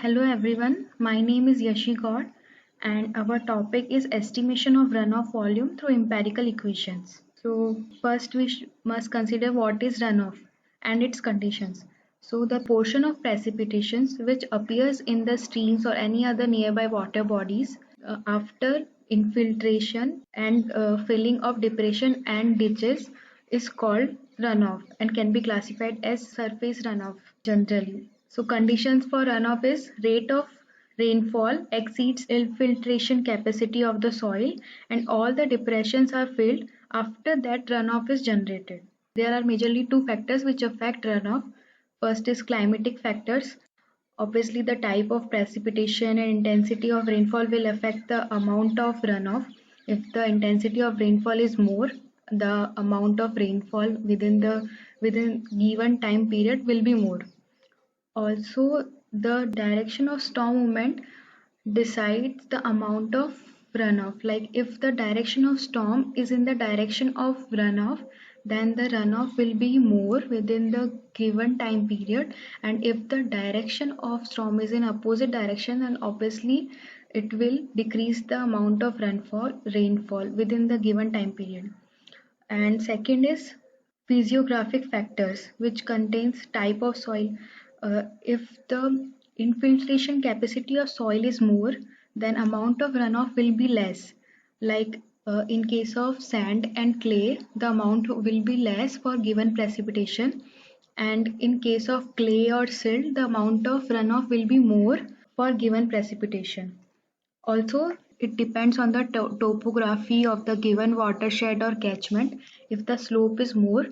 Hello everyone, my name is Yashi Gaur and our topic is estimation of runoff volume through empirical equations. So first we must consider what is runoff and its conditions. So the portion of precipitations which appears in the streams or any other nearby water bodies after infiltration and filling of depression and ditches is called runoff and can be classified as surface runoff generally. So conditions for runoff is rate of rainfall exceeds infiltration capacity of the soil and all the depressions are filled after that runoff is generated. There are majorly two factors which affect runoff. First is climatic factors. Obviously, the type of precipitation and intensity of rainfall will affect the amount of runoff. If the intensity of rainfall is more, the amount of rainfall within given time period will be more. Also, the direction of storm movement decides the amount of runoff. Like if the direction of storm is in the direction of runoff, then the runoff will be more within the given time period. And if the direction of storm is in opposite direction, then obviously it will decrease the amount of rainfall within the given time period. And second is physiographic factors, which contains type of soil. If the infiltration capacity of soil is more, then amount of runoff will be less. Like in case of sand and clay, the amount will be less for given precipitation. And in case of clay or silt, the amount of runoff will be more for given precipitation. Also, it depends on the topography of the given watershed or catchment. If the slope is more,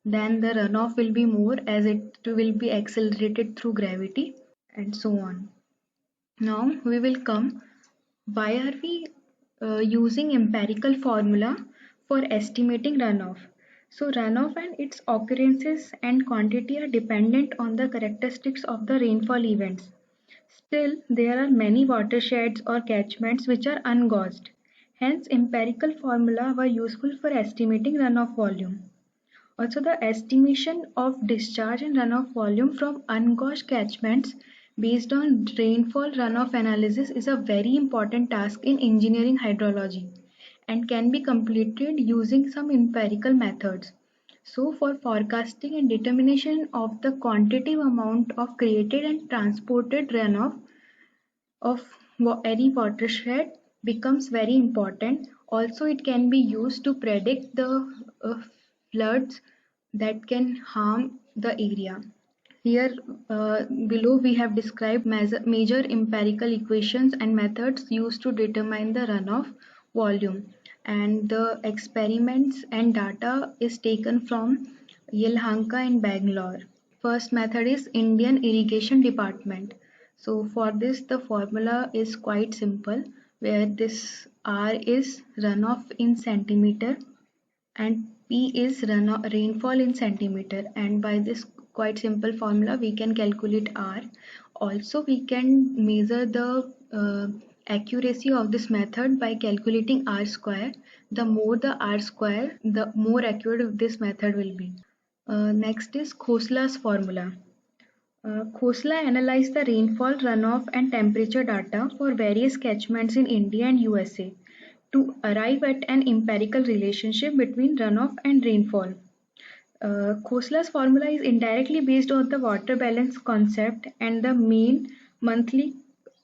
then the runoff will be more as it will be accelerated through gravity and so on. Now we will come. Why are we using empirical formula for estimating runoff? So runoff and its occurrences and quantity are dependent on the characteristics of the rainfall events. Still, there are many watersheds or catchments which are ungauged. Hence, empirical formula were useful for estimating runoff volume. Also, the estimation of discharge and runoff volume from ungauged catchments based on rainfall runoff analysis is a very important task in engineering hydrology and can be completed using some empirical methods. So, for forecasting and determination of the quantitative amount of created and transported runoff of any watershed becomes very important. Also, it can be used to predict the floods that can harm the area. Here below we have described major empirical equations and methods used to determine the runoff volume, and the experiments and data is taken from Yelhanka in Bangalore. First method is Indian Irrigation Department. So for this the formula is quite simple, where this R is runoff in centimeter and P is rainfall in centimeter, and by this quite simple formula we can calculate R. Also we can measure the accuracy of this method by calculating R square. The more the R square, the more accurate this method will be. Next is Khosla's formula. Khosla analyzed the rainfall, runoff and temperature data for various catchments in India and USA to arrive at an empirical relationship between runoff and rainfall. Khosla's formula is indirectly based on the water balance concept and the mean monthly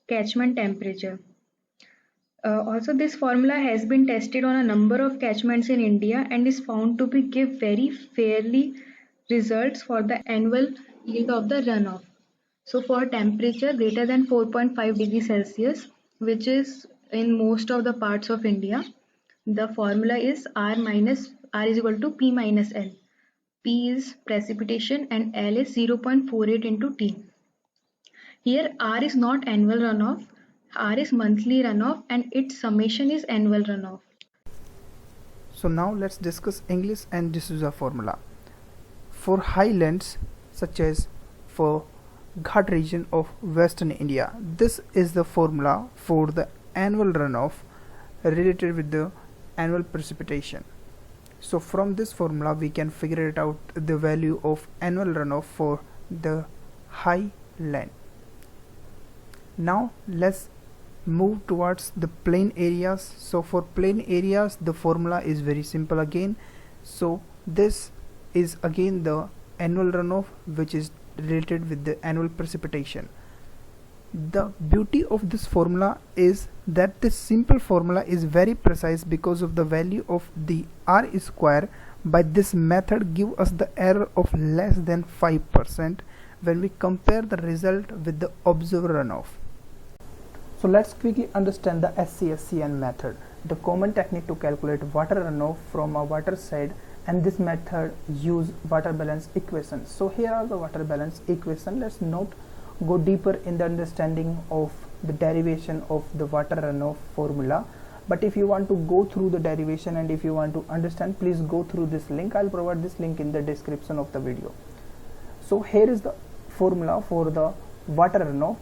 catchment temperature. Also, this formula has been tested on a number of catchments in India and is found to be give very fairly results for the annual yield of the runoff. So for temperature greater than 4.5 degrees Celsius, which is in most of the parts of India, the formula is R is equal to P minus L. P is precipitation and L is 0.48 into T. Here R is not annual runoff, R is monthly runoff and its summation is annual runoff. So now let's discuss Inglis and D'Souza formula. For highlands such as for Ghat region of western India, this is the formula for the annual runoff related with the annual precipitation. So from this formula we can figure it out the value of annual runoff for the highland. Now let's move towards the plain areas. So for plain areas the formula is very simple again. So this is again the annual runoff, which is related with the annual precipitation. The beauty of this formula is that this simple formula is very precise because of the value of the r square. By this method give us the error of less than 5% when we compare the result with the observed runoff. So let's quickly understand the SCSCN method, the common technique to calculate water runoff from a water side, and this method use water balance equations. So here are the water balance equation. Let's not go deeper in the understanding of the derivation of the water runoff formula, but if you want to go through the derivation and if you want to understand, please go through this link. I'll provide this link in the description of the video. So here is the formula for the water runoff.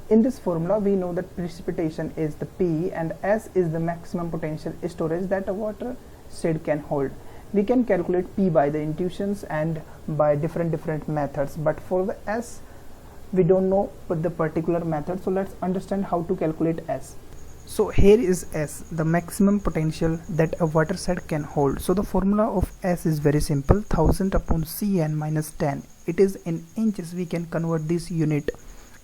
In this formula we know that precipitation is the P and S is the maximum potential storage that a watershed can hold. We can calculate P by the intuitions and by different methods, but for the S we don't know the particular method. So let's understand how to calculate S. So here is S, the maximum potential that a watershed can hold. So the formula of S is very simple, 1000 upon Cn minus 10. It is in inches. We can convert this unit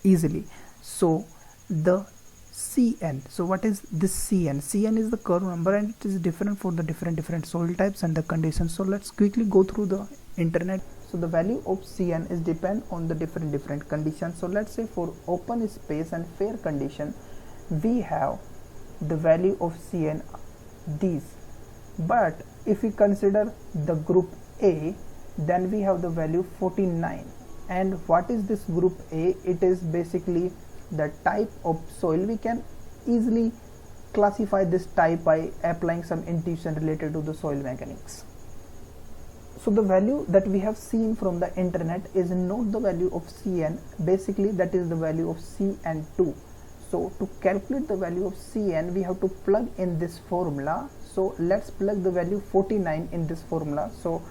easily. So the Cn, so what is this Cn? Cn is the curve number and it is different for the different soil types and the conditions. So let's quickly go through the internet. So the value of Cn is depend on the different conditions. So let's say for open space and fair condition we have the value of Cn these, but if we consider the group A, then we have the value 49. And what is this group A? It is basically the type of soil. We can easily classify this type by applying some intuition related to the soil mechanics. So the value that we have seen from the internet is not the value of Cn, basically that is the value of Cn2. So to calculate the value of Cn we have to plug in this formula. So let's plug the value 49 in this formula. So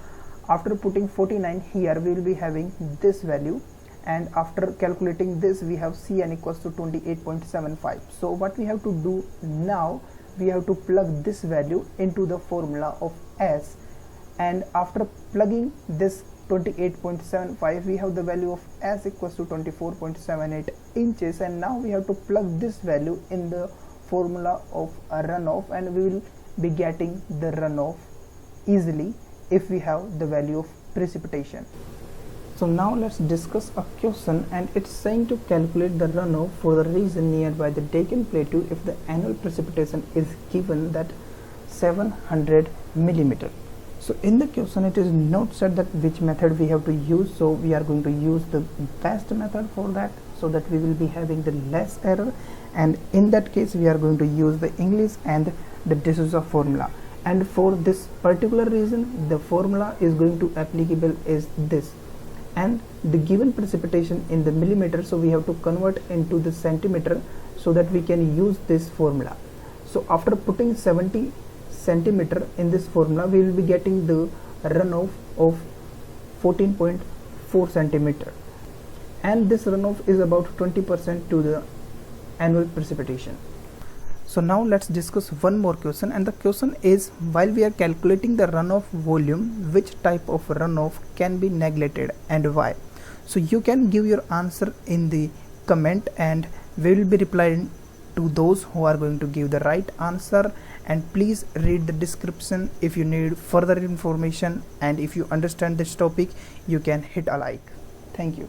after putting 49 here we will be having this value, and after calculating this we have Cn equals to 28.75. so what we have to do now, we have to plug this value into the formula of S, and after plugging this 28.75 we have the value of S equals to 24.78 inches, and now we have to plug this value in the formula of a runoff, and we will be getting the runoff easily if we have the value of precipitation. So now let's discuss a question, and it's saying to calculate the runoff for the region nearby the Deccan Plateau if the annual precipitation is given that 700 millimeter. So in the question it is not said that which method we have to use, so we are going to use the best method for that, so that we will be having the less error, and in that case we are going to use the English and the D'Souza formula. And for this particular reason the formula is going to applicable is this, and the given precipitation in the millimeter, so we have to convert into the centimeter so that we can use this formula. So after putting 70 centimeter in this formula we will be getting the runoff of 14.4 centimeter, and this runoff is about 20% to the annual precipitation. So now let's discuss one more question, and the question is, while we are calculating the runoff volume, which type of runoff can be neglected and why? So you can give your answer in the comment and we will be replying to those who are going to give the right answer. And please read the description if you need further information, and if you understand this topic you can hit a like. Thank you.